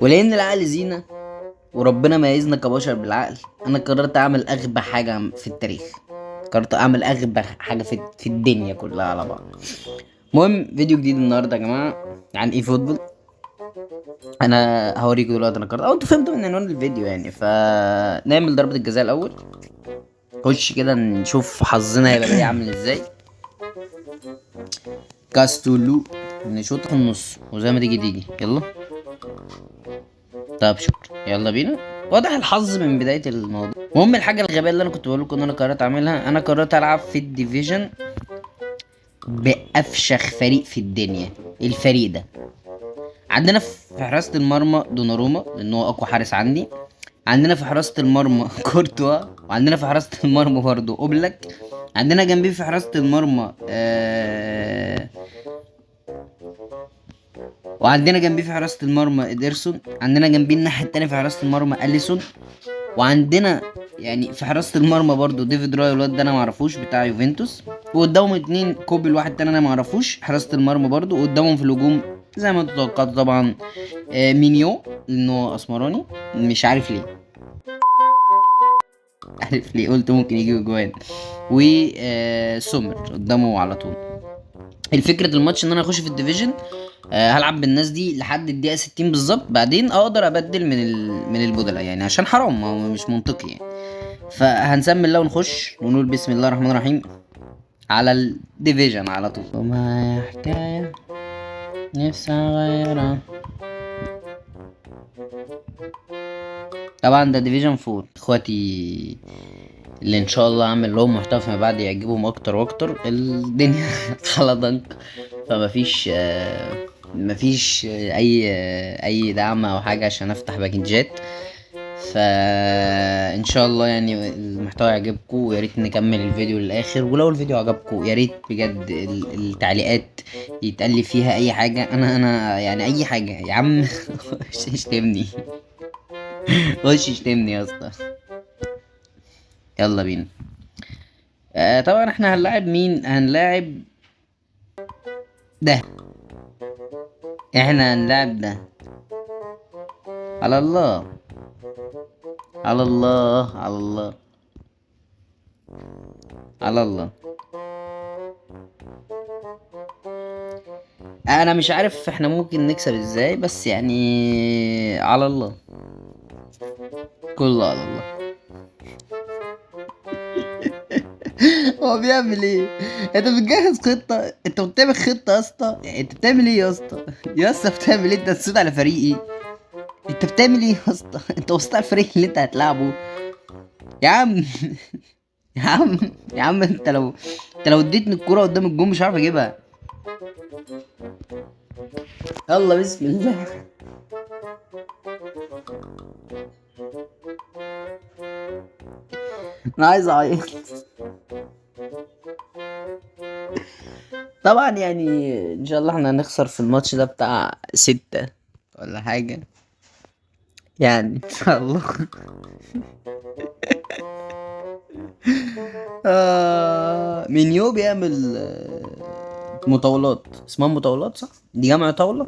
ولان العقل زينه وربنا ميزنا كبشر بالعقل، انا قررت اعمل اغبى حاجه في التاريخ. قررت اعمل اغبى حاجه في الدنيا كلها على بعض. المهم فيديو جديد النهارده يا جماعه عن ايه فوتبول. انا هوريكم دلوقتي انا قررت، او انتوا فهمتوا من عنوان الفيديو يعني. فنعمل ضربه الجزاء الاول، خش كده نشوف حظنا هيبقى ايه عامل ازاي. كاستولو نشوط في النص وزي ما تيجي تيجي. يلا طب شكرا، يلا بينا. واضح الحظ من بدايه الموضوع. المهم الحاجه الغبيه اللي انا كنت بقول لكم ان انا قررت اعملها، انا قررت العب في الديفيجن بافشخ فريق في الدنيا. الفريق ده عندنا في حراسه المرمى دوناروما لان هو اقوى حارس عندي. عندنا في حراسه المرمى كورتوا. وعندنا في حراسه المرمى برضه اوبلاك. عندنا جنبيه في حراسه المرمى وعندنا جنبيه في حراسه المرمى ادرسون. عندنا جنبيه الناحيه التانية في حراسه المرمى اليسون. وعندنا يعني في حراسه المرمى برضو ديفيد راي، الواد ده انا معرفوش بتاع يوفنتوس. وقدامهم اتنين كوبي، الواحد تاني انا معرفوش حراسه المرمى برضو. قدامهم في الهجوم زي ما انتوا توقعتوا طبعا مينيو لانه اسمراني، مش عارف ليه. عارف ليه قلت ممكن يجيب جوان. وسومر قدامه على طول. الفكرة الماتش ان انا اخش في الديفيجن، هلعب بالناس دي لحد الدقيقة 60 بالظبط، بعدين اقدر ابدل من البدلاء يعني، عشان حرام، هو مش منطقي يعني. فهنسمي الله ونخش ونقول بسم الله الرحمن الرحيم على الديفيجن على طول. وما حكاية نفسي اغيرها. طبعا ده ديفيجن 4 اخواتي اللي ان شاء الله اعمل لهم محتوى فيما بعد يعجبهم اكتر واكتر. الدنيا على ضنك، فمفيش مفيش اي دعم او حاجه عشان افتح باكجات. فان شاء الله يعني المحتوى يعجبكم، ويا ريت نكمل الفيديو للاخر. ولو الفيديو عجبكم يا ريت بجد التعليقات يتقال لي فيها اي حاجه. انا يعني اي حاجه يا عم. اشتمني. خش اشتمني يا اسطى. يلا بينا. طبعا احنا هنلاعب مين؟ هنلاعب ده. احنا هنلاعب ده. على الله، على الله، على الله، على الله. انا مش عارف احنا ممكن نكسب ازاي، بس يعني على الله، كله على الله. هو بيعمل ايه؟ انت بتجهز خطة؟ انت بتعمل خطة يا اسطى؟ انت بتعمل ايه يا اسطى؟ يا اسطى بتعمل ايه؟ انت هتصيد على فريقي؟ انت بتعمل ايه يا اسطى؟ انت وصلت على الفريق اللي انت هتلعبه يا عم. يا عم، يا عم انت لو اديتني الكرة قدام الجون مش عارف اجيبها. يلا بسم الله. انا عايز اعيط. طبعا يعني ان شاء الله احنا هنخسر في الماتش ده بتاع 6 ولا حاجة يعني ان شاء الله. مينيو بيعمل مطاولات، اسمها مطاولات صح؟ دي جمع طاولة.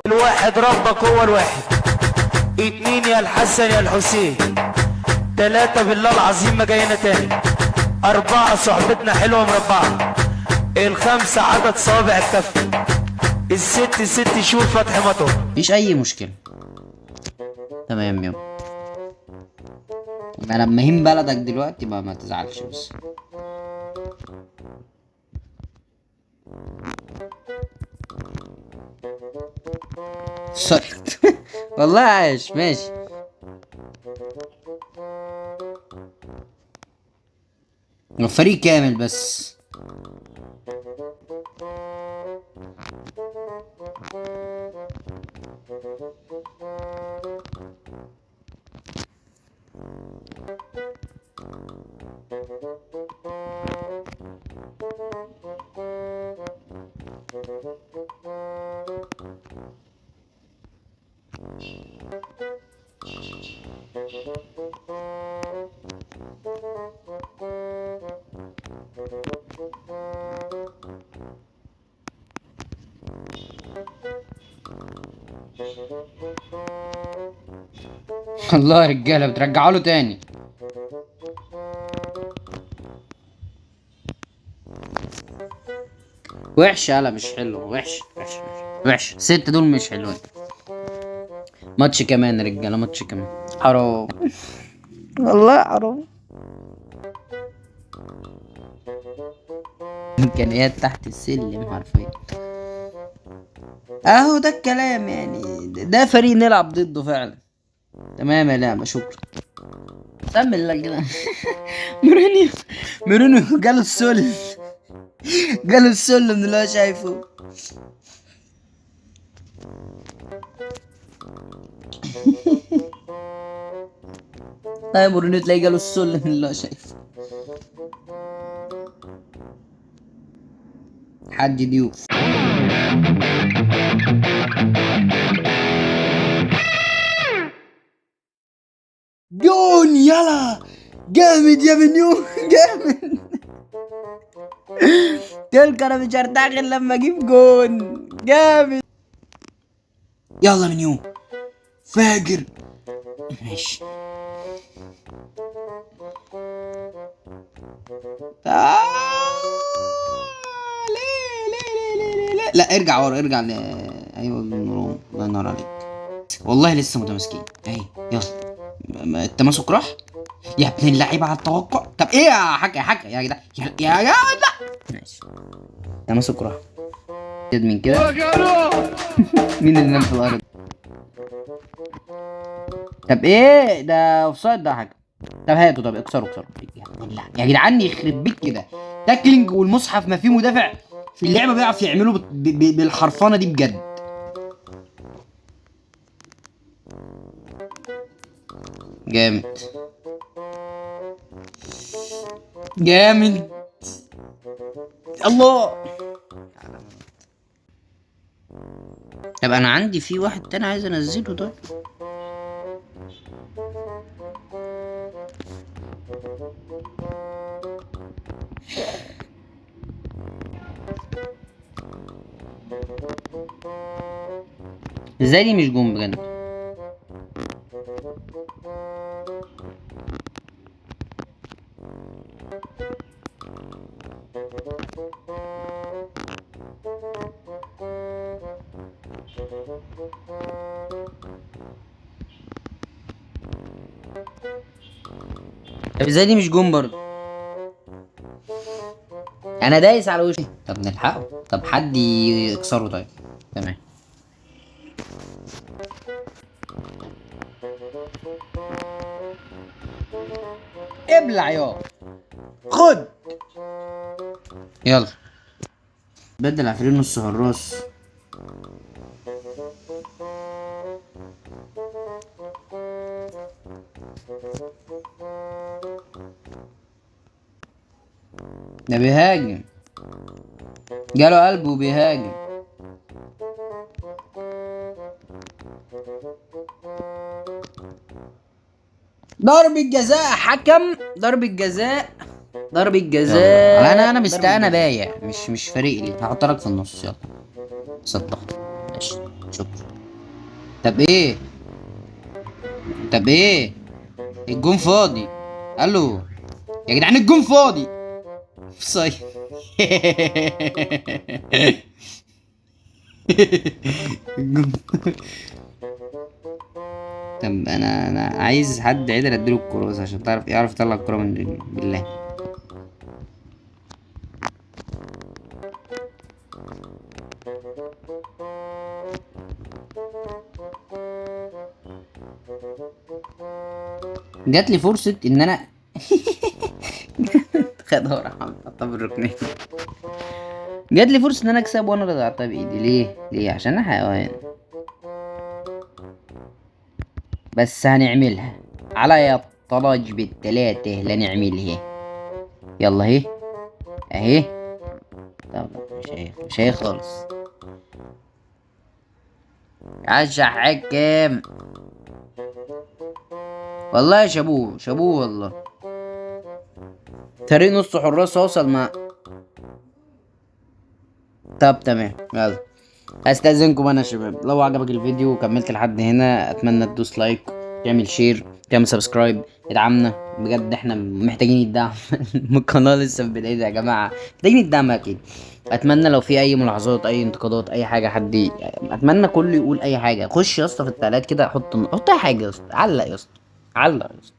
الواحد ربك هو الواحد، اتنين يا الحسن يا الحسين، تلاتة بالله العظيم ما جاينا تاني، أربعة صحبتنا حلوة مربعة، الخمسة عدد صوابع الكف، الست ست شهور فتح مطر. مفيش اي مشكلة. تمام يلا. ما لما هين بلدك دلوقتي ما تزعلش بس. سكت. والله عايش ماشي. فريق كامل بس. الله يا رجاله بترجعوا له تاني. وحش، يالا مش حلو، وحش وحش وحش. 6 دول مش حلوين. ماتش كمان يا رجاله، ماتش كمان. حرام والله حرام. امكانيات تحت السلم حرفيا. اهو ده الكلام يعني، ده فريق نلعب ضده فعلا. تمام يا لعبه، شكرا. كمل لك كده. مورينيو، مورينيو جاله السل، جاله السل من اللي هو شايفه. طيب مورينيو تلاقيه جاله السل من اللي هو شايفه. حد ضيوف. جون يلا، جامد يا منيو، جامد. تلك انا مش هرتاح غير لما اجيب جون جامد. يلا منيو فاجر. ماشي. لا ارجع ورا، ارجع ايوه النوران، الله ينور عليك. والله لسه متماسكين اهي. يلا التماسك راح يا ابن اللعيبه على التوقع. طب ايه يا حاجه، يا حاجه يا جدع، يا جدع. ماشي التماسك راح. من كده. مين اللي نام في الارض؟ طب ايه ده، اوفسايد ده حاجه. طب هاتوا، طب اكسروا اكسروا يا جدعان، يخرب بيك كده. تاكلينج والمصحف ما فيه مدافع في اللعبه بيعرف يعمله بالحرفانه دي بجد. جامد جامد. الله. طب انا عندي في واحد تاني عايز انزله ده. ازاي دي مش جون بجد؟ طب ازاي دي مش جون برضه؟ انا دايس على وشي. طب نلحقه، طب حد يكسره طيب. تمام. ابلع يا خد. يلا بدل عفرين نص حراس. ده بيهاجم، جاله قلب وبيهاجم. ضربة جزاء حكم، ضربة جزاء، ضربة جزاء. انا مستنى بايع، مش فارق لي. هحط لك في النص يلا. صدق. ماشي شكرا. طب ايه، طب ايه، الجون فاضي. الو يا جدعان الجون فاضي. صاير. طب انا عايز حد عدل اديله الكروس عشان يعرف يطلع الكرة من بالله. جات لي فرصة ان انا خدها وراح حطها بالركنية. جات لي فرصة ان انا اكسب وانا ضيعتها بايدي. ليه عشان انا حيوان. بس هنعملها على يا طلاج بالتلاتة لا نعملها. يلا اهي اهي. طب مش هي خالص. عشا حكم والله، شابوه شابوه والله. فريق نص حراس اوصل مع. طب تمام يلا. استاذنكم انا يا شباب، لو عجبك الفيديو وكملت لحد هنا اتمنى تدوس لايك، تعمل شير، تعمل سبسكرايب، ادعمنا بجد، احنا محتاجين الدعم. القناه لسه في بدايتها يا جماعه، محتاجين الدعم اكيد. اتمنى لو في اي ملاحظات، اي انتقادات، اي حاجه، اتمنى كله يقول اي حاجه. خش يا اسطى في التعليقات كده، حط اي حاجه يا اسطى، علق يا اسطى، علق يا اسطى.